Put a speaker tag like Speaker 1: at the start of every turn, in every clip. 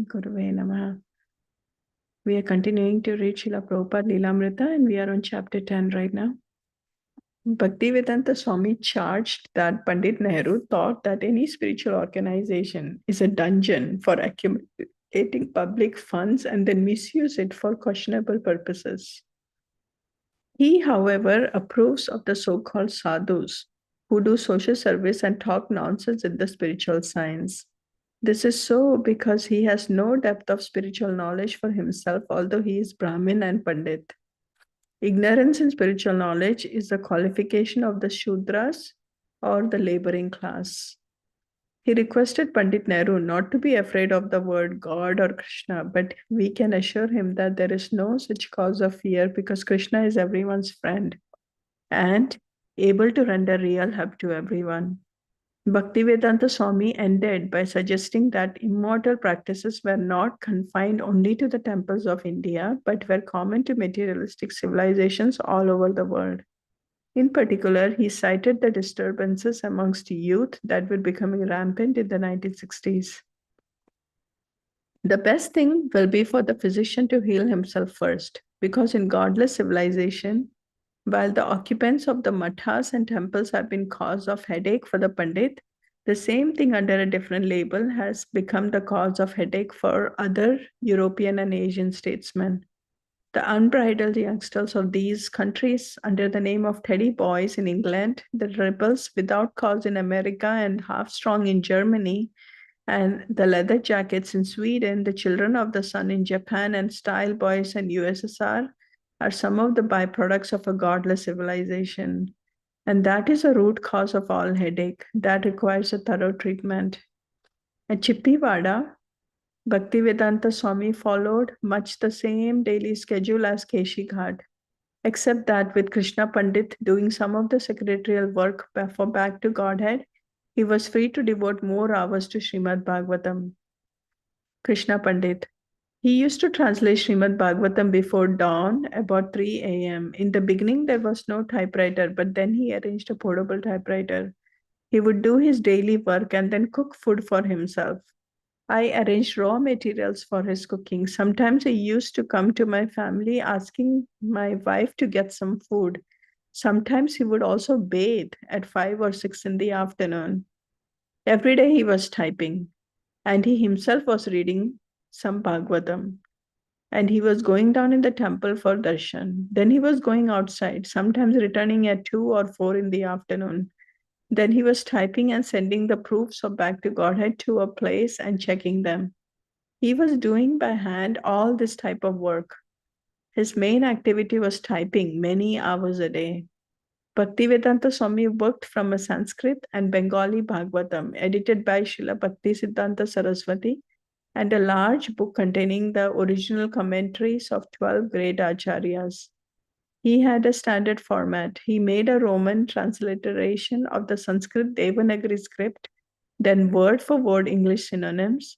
Speaker 1: Gurave Namaha. We are continuing to read Srila Prabhupada Lilamrita, and we are on chapter 10 right now. Bhaktivedanta Swami charged that Pandit Nehru thought that any spiritual organization is a dungeon for accumulating public funds and then misuse it for questionable purposes. He, however, approves of the so-called sadhus who do social service and talk nonsense in the spiritual science. This is so because he has no depth of spiritual knowledge for himself, although he is Brahmin and Pandit. Ignorance in spiritual knowledge is the qualification of the Shudras or the laboring class. He requested Pandit Nehru not to be afraid of the word God or Krishna, but we can assure him that there is no such cause of fear because Krishna is everyone's friend and able to render real help to everyone. Bhaktivedanta Swami ended by suggesting that immortal practices were not confined only to the temples of India, but were common to materialistic civilizations all over the world. In particular, he cited the disturbances amongst youth that were becoming rampant in the 1960s. The best thing will be for the physician to heal himself first, because in godless civilization, while the occupants of the mathas and temples have been cause of headache for the Pandit, the same thing under a different label has become the cause of headache for other European and Asian statesmen. The unbridled youngsters of these countries, under the name of teddy boys in England, the rebels without cause in America and half strong in Germany, and the leather jackets in Sweden, the children of the sun in Japan, and style boys in USSR, are some of the byproducts of a godless civilization. And that is a root cause of all headache that requires a thorough treatment. At Chippivada, Bhaktivedanta Swami followed much the same daily schedule as Keshi Ghat, except that with Krishna Pandit doing some of the secretarial work for Back to Godhead, he was free to devote more hours to Srimad Bhagavatam. Krishna Pandit. He used to translate Srimad Bhagavatam before dawn, about 3 a.m. In the beginning, there was no typewriter, but then he arranged a portable typewriter. He would do his daily work and then cook food for himself. I arranged raw materials for his cooking. Sometimes he used to come to my family asking my wife to get some food. Sometimes he would also bathe at 5 or 6 in the afternoon. Every day he was typing, and he himself was reading some Bhagavatam. And he was going down in the temple for darshan. Then he was going outside, sometimes returning at 2 or 4 in the afternoon. Then he was typing and sending the proofs of Back to Godhead to a place and checking them. He was doing by hand all this type of work. His main activity was typing many hours a day. Bhaktivedanta Swami worked from a Sanskrit and Bengali Bhagavatam, edited by Srila Bhaktisiddhanta Saraswati, and a large book containing the original commentaries of 12 great acharyas. He had a standard format. He made a Roman transliteration of the Sanskrit Devanagari script, then word for word English synonyms,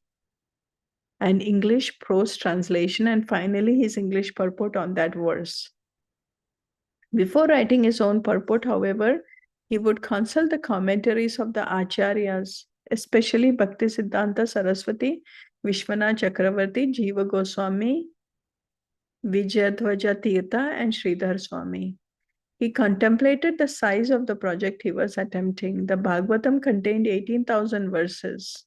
Speaker 1: and English prose translation, and finally his English purport on that verse. Before writing his own purport, however, he would consult the commentaries of the acharyas, especially Bhaktisiddhanta Saraswati, Vishwanath Chakravarti, Jiva Goswami, Vijayadhwaja Tirtha, and Sridhar Swami. He contemplated the size of the project he was attempting. The Bhagavatam contained 18,000 verses.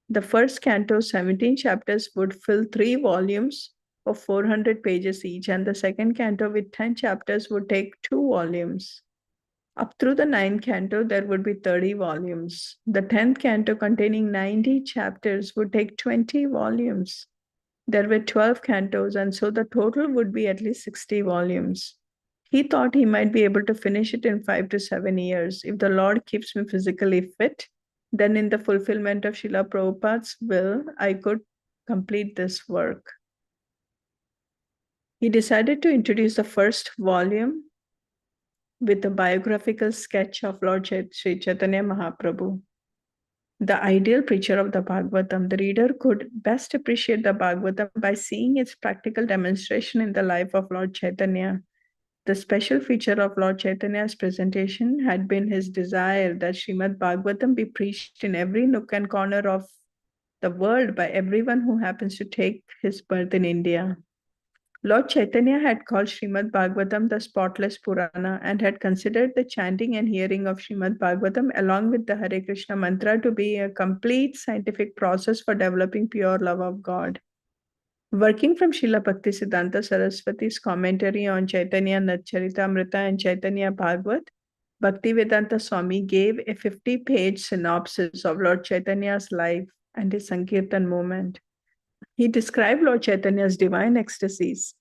Speaker 1: The first canto, 17 chapters, would fill 3 volumes of 400 pages each, and the second canto with 10 chapters would take 2 volumes. Up through the 9th canto, there would be 30 volumes. The 10th canto, containing 90 chapters, would take 20 volumes. There were 12 cantos, and so the total would be at least 60 volumes. He thought he might be able to finish it in 5 to 7 years. If the Lord keeps me physically fit, then in the fulfillment of Srila Prabhupada's will, I could complete this work. He decided to introduce the first volume with a biographical sketch of Lord Sri Chaitanya Mahaprabhu. The ideal preacher of the Bhagavatam, the reader could best appreciate the Bhagavatam by seeing its practical demonstration in the life of Lord Chaitanya. The special feature of Lord Chaitanya's presentation had been his desire that Srimad Bhagavatam be preached in every nook and corner of the world by everyone who happens to take his birth in India. Lord Chaitanya had called Srimad Bhagavatam the spotless Purana and had considered the chanting and hearing of Srimad Bhagavatam along with the Hare Krishna mantra to be a complete scientific process for developing pure love of God. Working from Srila Bhaktisiddhanta Saraswati's commentary on Chaitanya Natcharitamrita and Chaitanya Bhagavat, Bhaktivedanta Swami gave a 50-page synopsis of Lord Chaitanya's life and his Sankirtan movement. He described Lord Chaitanya's divine ecstasies,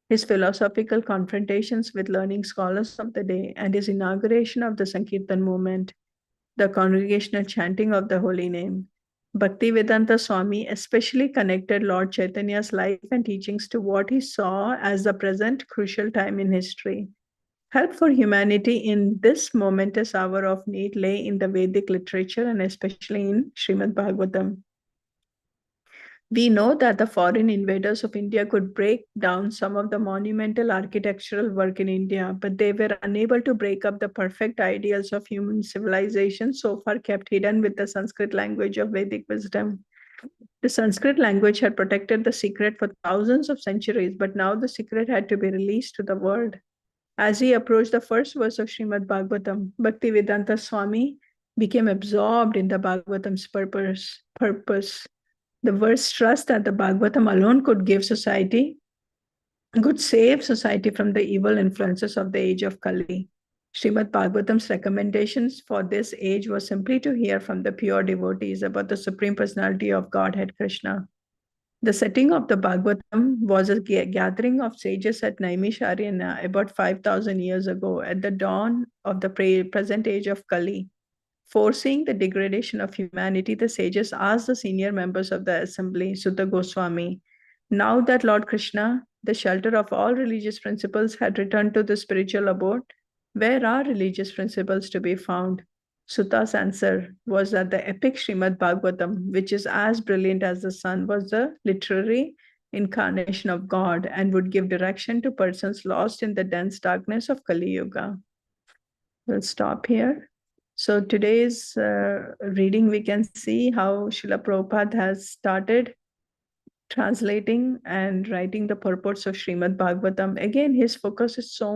Speaker 1: his philosophical confrontations with learning scholars of the day, and his inauguration of the Sankirtan movement, the congregational chanting of the holy name. Bhaktivedanta Swami especially connected Lord Chaitanya's life and teachings to what he saw as the present crucial time in history. Help for humanity in this momentous hour of need lay in the Vedic literature and especially in Srimad Bhagavatam. We know that the foreign invaders of India could break down some of the monumental architectural work in India, but they were unable to break up the perfect ideals of human civilization so far kept hidden with the Sanskrit language of Vedic wisdom. The Sanskrit language had protected the secret for thousands of centuries, but now the secret had to be released to the world. As he approached the first verse of Srimad Bhagavatam, Bhaktivedanta Swami became absorbed in the Bhagavatam's purpose. The verse trusts that the Bhagavatam alone could save society from the evil influences of the age of Kali. Srimad Bhagavatam's recommendations for this age was simply to hear from the pure devotees about the Supreme Personality of Godhead Krishna. The setting of the Bhagavatam was a gathering of sages at Naimisharanya about 5,000 years ago at the dawn of the present age of Kali. Foreseeing the degradation of humanity, the sages asked the senior members of the assembly, Sutta Goswami, now that Lord Krishna, the shelter of all religious principles, had returned to the spiritual abode, where are religious principles to be found? Sutta's answer was that the epic Srimad Bhagavatam, which is as brilliant as the sun, was the literary incarnation of God and would give direction to persons lost in the dense darkness of Kali Yuga. We'll stop here. So today's reading, we can see how Srila Prabhupada has started translating and writing the purports of Srimad Bhagavatam. Again, his focus is so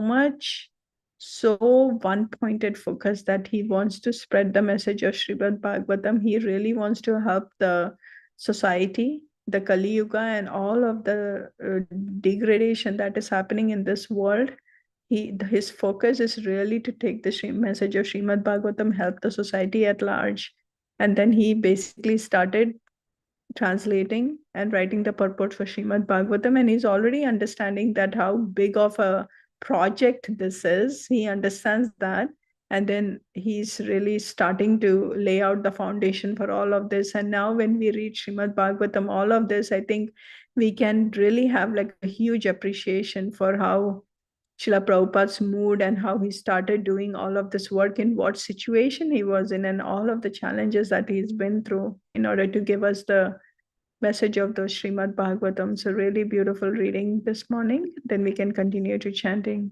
Speaker 1: one-pointed focus that he wants to spread the message of Srimad Bhagavatam. He really wants to help the society, the Kali Yuga, and all of the degradation that is happening in this world. His focus is really to take the message of Srimad Bhagavatam, help the society at large. And then he basically started translating and writing the purport for Srimad Bhagavatam, and he's already understanding that how big of a project this is. He understands that, and then he's really starting to lay out the foundation for all of this. And now when we read Srimad Bhagavatam, all of this, I think we can really have like a huge appreciation for how Srila Prabhupada's mood and how he started doing all of this work, in what situation he was in, and all of the challenges that he's been through in order to give us the message of the Srimad Bhagavatam. So really beautiful reading this morning. Then we can continue to chanting.